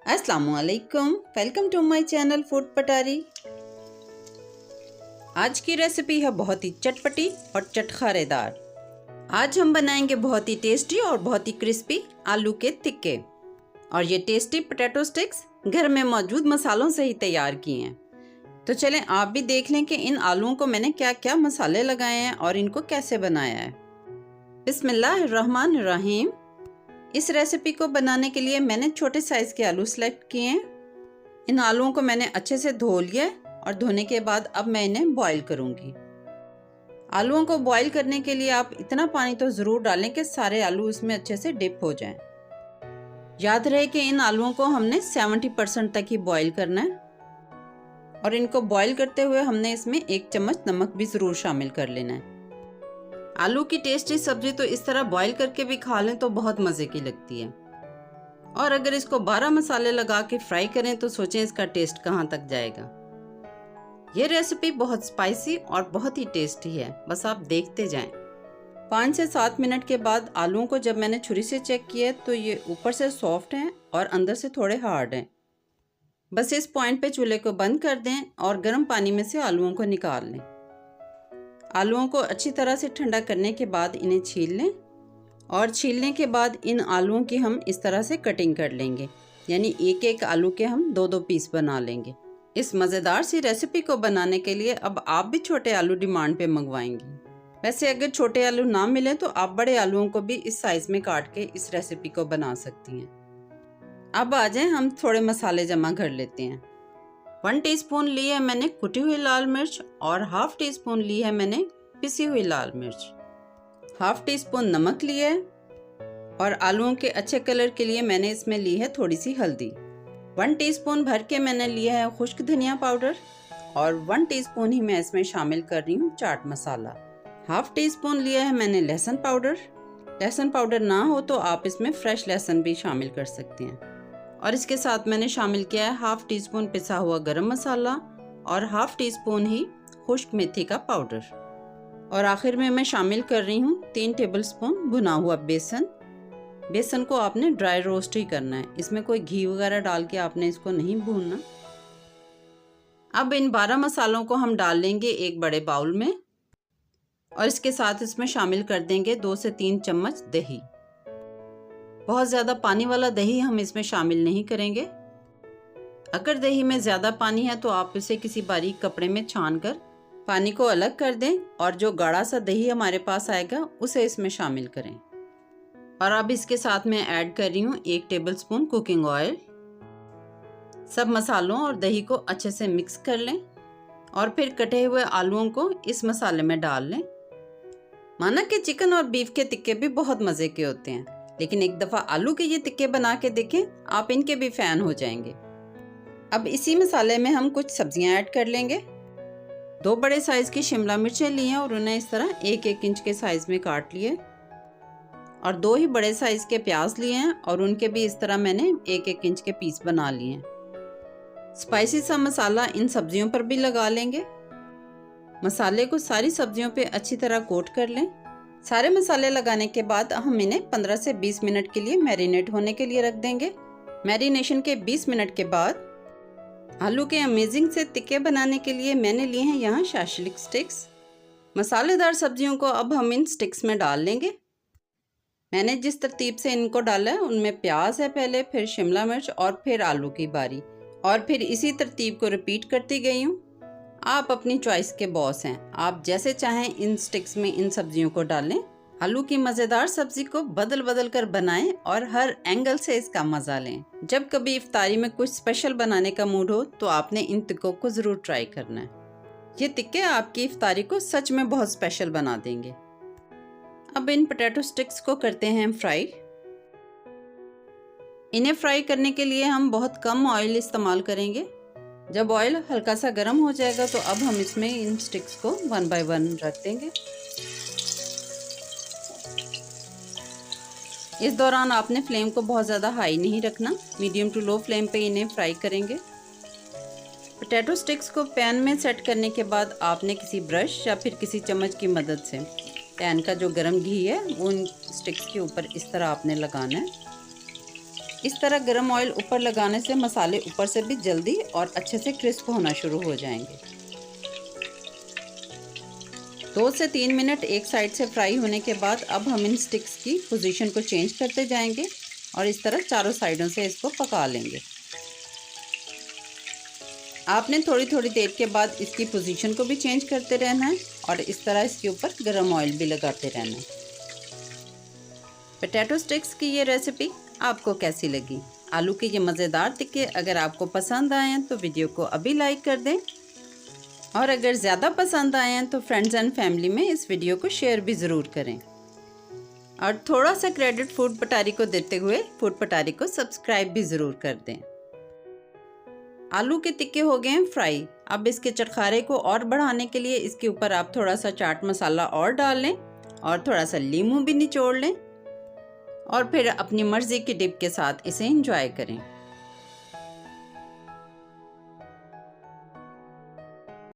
अस्सलामुअलैकुम, welcome to my channel food Patari. आज की रेसिपी है बहुत ही चटपटी और चटखारेदार। आज हम बनाएंगे बहुत ही टेस्टी और बहुत ही क्रिस्पी आलू के टिक्के। और ये टेस्टी पोटैटो स्टिक्स घर में मौजूद मसालों से ही तैयार किए हैं। तो चलें आप भी देख लें कि इन आलूओं को मैंने क्या क्या मसाले लगाए हैं और इनको कैसे बनाया है। बिस्मिल्लाहिर्रहमानिर्रहीम। इस रेसिपी को बनाने के लिए मैंने छोटे साइज़ के आलू सेलेक्ट किए हैं। इन आलूओं को मैंने अच्छे से धो लिया है और धोने के बाद अब मैं इन्हें बॉईल करूंगी। आलूओं को बॉईल करने के लिए आप इतना पानी तो ज़रूर डालें कि सारे आलू इसमें अच्छे से डिप हो जाएं। याद रहे कि इन आलूओं को हमने 70% तक ही बॉईल करना है और इनको बॉईल करते हुए हमने इसमें 1 चम्मच नमक भी ज़रूर शामिल कर लेना है। आलू की टेस्टी सब्जी तो इस तरह बॉईल करके भी खा लें तो बहुत मज़े की लगती है। और अगर इसको 12 मसाले लगा के फ्राई करें तो सोचें इसका टेस्ट कहाँ तक जाएगा। ये रेसिपी बहुत स्पाइसी और बहुत ही टेस्टी है, बस आप देखते जाएं। 5 से 7 मिनट के बाद आलूओं को जब मैंने छुरी से चेक किया तो ये ऊपर से सॉफ्ट हैं और अंदर से थोड़े हार्ड हैं। बस इस पॉइंट पे चूल्हे को बंद कर दें और गर्म पानी में से आलूओं को निकाल लें। आलूओं को अच्छी तरह से ठंडा करने के बाद इन्हें छील लें और छीलने के बाद इन आलूओं की हम इस तरह से कटिंग कर लेंगे, यानी एक एक आलू के हम 2-2 पीस बना लेंगे। इस मज़ेदार सी रेसिपी को बनाने के लिए अब आप भी छोटे आलू डिमांड पे मंगवाएंगी। वैसे अगर छोटे आलू ना मिले तो आप बड़े आलूओं को भी इस साइज़ में काट के इस रेसिपी को बना सकती हैं। अब आ जाएं हम थोड़े मसाले जमा कर लेते हैं। 1 टीस्पून ली है मैंने कुटी हुई लाल मिर्च और ½ टीस्पून ली है मैंने पिसी हुई लाल मिर्च। ½ टीस्पून नमक लिया है और आलूओं के अच्छे कलर के लिए मैंने इसमें ली है थोड़ी सी हल्दी। 1 टीस्पून भर के मैंने लिया है खुश्क धनिया पाउडर और 1 टीस्पून ही मैं इसमें शामिल कर रही हूँ चाट मसाला। ½ टीस्पून लिया है मैंने लहसुन पाउडर। लहसुन पाउडर ना हो तो आप इसमें फ्रेश लहसुन भी शामिल कर सकते हैं। और इसके साथ मैंने शामिल किया है ½ टीस्पून पिसा हुआ गरम मसाला और ½ टीस्पून ही खुश्क मेथी का पाउडर। और आखिर में मैं शामिल कर रही हूँ 3 टेबलस्पून भुना हुआ बेसन। बेसन को आपने ड्राई रोस्ट ही करना है, इसमें कोई घी वगैरह डाल के आपने इसको नहीं भूनना। अब इन 12 मसालों को हम डाल लेंगे एक बड़े बाउल में और इसके साथ इसमें शामिल कर देंगे 2 से 3 चम्मच दही। बहुत ज़्यादा पानी वाला दही हम इसमें शामिल नहीं करेंगे। अगर दही में ज़्यादा पानी है तो आप इसे किसी बारीक कपड़े में छान कर पानी को अलग कर दें और जो गाढ़ा सा दही हमारे पास आएगा उसे इसमें शामिल करें। और अब इसके साथ मैं ऐड कर रही हूँ 1 टेबलस्पून कुकिंग ऑयल। सब मसालों और दही को अच्छे से मिक्स कर लें और फिर कटे हुए आलूओं को इस मसाले में डाल लें। माना कि चिकन और बीफ के टिक्के भी बहुत मज़े के होते हैं, लेकिन एक दफ़ा आलू के ये टिक्के बना के देखें, आप इनके भी फ़ैन हो जाएंगे। अब इसी मसाले में हम कुछ सब्जियां ऐड कर लेंगे। 2 बड़े साइज़ की शिमला मिर्चें ली हैं और उन्हें इस तरह 1-1 इंच के साइज़ में काट लिए और 2 ही बड़े साइज़ के प्याज लिए हैं और उनके भी इस तरह मैंने 1-1 इंच के पीस बना लिए हैं। स्पाइसी सा मसाला इन सब्जियों पर भी लगा लेंगे। मसाले को सारी सब्जियों पे अच्छी तरह कोट कर लें। सारे मसाले लगाने के बाद हम इन्हें 15 से 20 मिनट के लिए मैरिनेट होने के लिए रख देंगे। मैरिनेशन के 20 मिनट के बाद आलू के अमेजिंग से टिक्के बनाने के लिए मैंने लिए हैं यहाँ शाशलिक स्टिक्स। मसालेदार सब्जियों को अब हम इन स्टिक्स में डाल लेंगे। मैंने जिस तरतीब से इनको डाला है उनमें प्याज है पहले, फिर शिमला मिर्च और फिर आलू की बारी, और फिर इसी तरतीब को रिपीट करती गई हूँ। आप अपनी चॉइस के बॉस हैं, आप जैसे चाहें इन स्टिक्स में इन सब्जियों को डालें। आलू की मज़ेदार सब्जी को बदल बदल कर बनाएं और हर एंगल से इसका मज़ा लें। जब कभी इफ्तारी में कुछ स्पेशल बनाने का मूड हो तो आपने इन टिक्कों को ज़रूर ट्राई करना है। ये टिक्के आपकी इफ्तारी को सच में बहुत स्पेशल बना देंगे। अब इन पोटैटो स्टिक्स को करते हैं फ्राई। इन्हें फ्राई करने के लिए हम बहुत कम ऑयल इस्तेमाल करेंगे। जब ऑयल हल्का सा गर्म हो जाएगा तो अब हम इसमें इन स्टिक्स को 1 बाय 1 रख देंगे। इस दौरान आपने फ्लेम को बहुत ज़्यादा हाई नहीं रखना, मीडियम टू लो फ्लेम पे इन्हें फ्राई करेंगे। पोटैटो स्टिक्स को पैन में सेट करने के बाद आपने किसी ब्रश या फिर किसी चम्मच की मदद से पैन का जो गर्म घी है वो इन स्टिक्स के ऊपर इस तरह आपने लगाना है। इस तरह गरम ऑयल ऊपर लगाने से मसाले ऊपर से भी जल्दी और अच्छे से क्रिस्प होना शुरू हो जाएंगे। 2 से 3 मिनट एक साइड से फ्राई होने के बाद अब हम इन स्टिक्स की पोजीशन को चेंज करते जाएंगे और इस तरह चारों साइडों से इसको पका लेंगे। आपने थोड़ी थोड़ी देर के बाद इसकी पोजीशन को भी चेंज करते रहना है और इस तरह इसके ऊपर गरम ऑयल भी लगाते रहना है। पोटैटो स्टिक्स की ये रेसिपी आपको कैसी लगी? आलू के ये मज़ेदार टिक्के अगर आपको पसंद आए हैं तो वीडियो को अभी लाइक कर दें, और अगर ज़्यादा पसंद आए हैं तो फ्रेंड्स एंड फैमिली में इस वीडियो को शेयर भी ज़रूर करें। और थोड़ा सा क्रेडिट फूड पटारी को देते हुए फूड पटारी को सब्सक्राइब भी ज़रूर कर दें। आलू के टिक्के हो गए हैं फ्राई। अब इसके चटखारे को और बढ़ाने के लिए इसके ऊपर आप थोड़ा सा चाट मसाला और डाल लें और थोड़ा सा नींबू भी निचोड़ लें और फिर अपनी मर्ज़ी की डिप के साथ इसे एंजॉय करें।